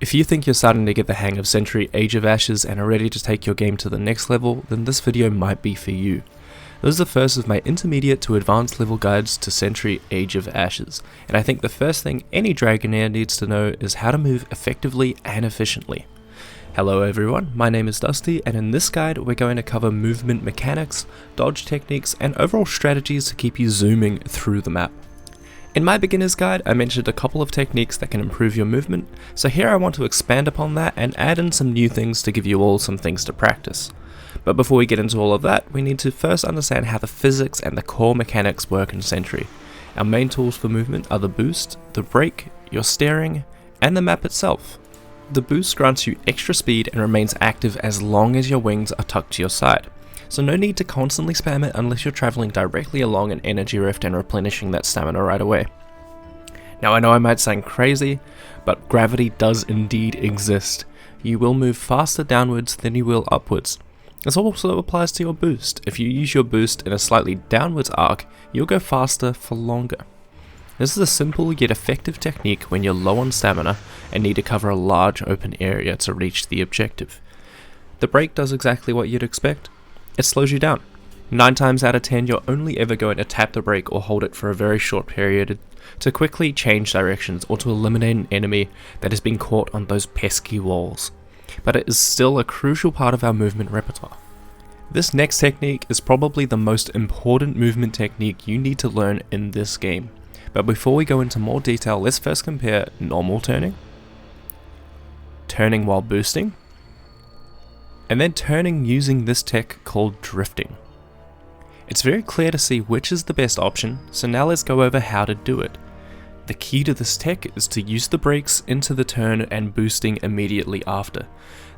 If you think you're starting to get the hang of Sentry Age of Ashes and are ready to take your game to the next level, then this video might be for you. This is the first of my intermediate to advanced level guides to Sentry Age of Ashes, and I think the first thing any Dragonair needs to know is how to move effectively and efficiently. Hello everyone, my name is Dusty, and in this guide we're going to cover movement mechanics, dodge techniques, and overall strategies to keep you zooming through the map. In my beginner's guide, I mentioned a couple of techniques that can improve your movement, so here I want to expand upon that and add in some new things to give you all some things to practice. But before we get into all of that, we need to first understand how the physics and the core mechanics work in Sentry. Our main tools for movement are the boost, the brake, your steering, and the map itself. The boost grants you extra speed and remains active as long as your wings are tucked to your side. So no need to constantly spam it unless you're traveling directly along an energy rift and replenishing that stamina right away. Now I know I might sound crazy, but gravity does indeed exist. You will move faster downwards than you will upwards. This also applies to your boost. If you use your boost in a slightly downwards arc, you'll go faster for longer. This is a simple yet effective technique when you're low on stamina and need to cover a large open area to reach the objective. The brake does exactly what you'd expect. It slows you down. 9 times out of 10 you're only ever going to tap the brake or hold it for a very short period to quickly change directions or to eliminate an enemy that has been caught on those pesky walls. But it is still a crucial part of our movement repertoire. This next technique is probably the most important movement technique you need to learn in this game. But before we go into more detail, let's first compare normal turning, turning while boosting, and then turning using this tech called drifting. It's very clear to see which is the best option, so now let's go over how to do it. The key to this tech is to use the brakes into the turn and boosting immediately after.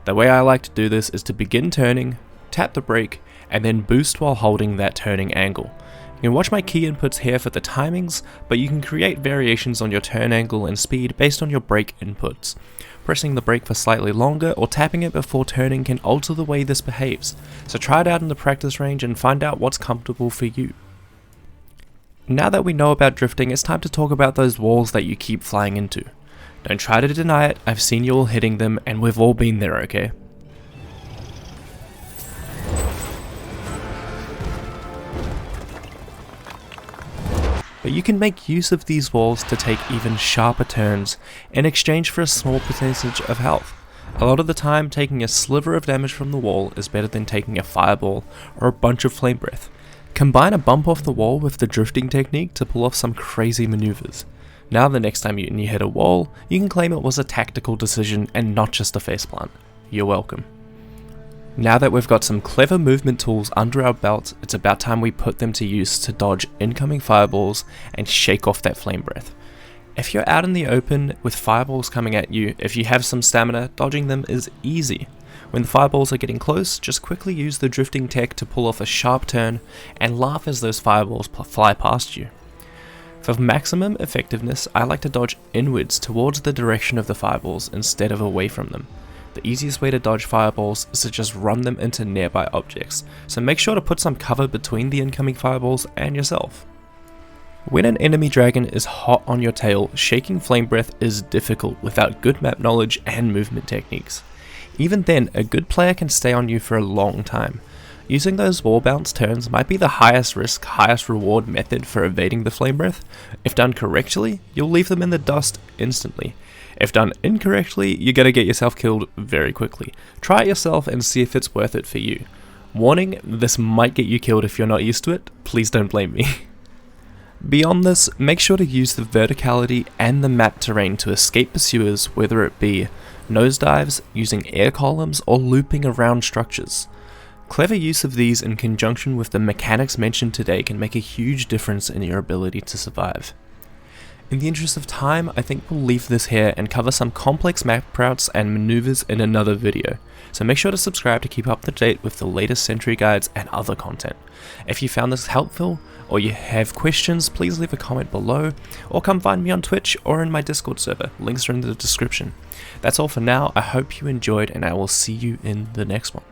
The way I like to do this is to begin turning, tap the brake, and then boost while holding that turning angle. You can watch my key inputs here for the timings, but you can create variations on your turn angle and speed based on your brake inputs. Pressing the brake for slightly longer or tapping it before turning can alter the way this behaves, so try it out in the practice range and find out what's comfortable for you. Now that we know about drifting, it's time to talk about those walls that you keep flying into. Don't try to deny it, I've seen you all hitting them and we've all been there, okay? But you can make use of these walls to take even sharper turns in exchange for a small percentage of health. A lot of the time, taking a sliver of damage from the wall is better than taking a fireball or a bunch of Flamebreath. Combine a bump off the wall with the drifting technique to pull off some crazy maneuvers. Now the next time you hit a wall, you can claim it was a tactical decision and not just a faceplant. You're welcome. Now that we've got some clever movement tools under our belt, it's about time we put them to use to dodge incoming fireballs and shake off that flame breath. If you're out in the open with fireballs coming at you, if you have some stamina, dodging them is easy. When the fireballs are getting close, just quickly use the drifting tech to pull off a sharp turn and laugh as those fireballs fly past you. For maximum effectiveness, I like to dodge inwards towards the direction of the fireballs instead of away from them. The easiest way to dodge fireballs is to just run them into nearby objects, so make sure to put some cover between the incoming fireballs and yourself. When an enemy dragon is hot on your tail, shaking flame breath is difficult without good map knowledge and movement techniques. Even then, a good player can stay on you for a long time. Using those wall bounce turns might be the highest risk, highest reward method for evading the flame breath. If done correctly, you'll leave them in the dust instantly. If done incorrectly, you're going to get yourself killed very quickly. Try it yourself and see if it's worth it for you. Warning, this might get you killed if you're not used to it, please don't blame me. Beyond this, make sure to use the verticality and the map terrain to escape pursuers, whether it be nosedives, using air columns, or looping around structures. Clever use of these in conjunction with the mechanics mentioned today can make a huge difference in your ability to survive. In the interest of time, I think we'll leave this here and cover some complex map routes and maneuvers in another video, so make sure to subscribe to keep up to date with the latest Sentry guides and other content. If you found this helpful, or you have questions, please leave a comment below, or come find me on Twitch or in my Discord server, links are in the description. That's all for now, I hope you enjoyed and I will see you in the next one.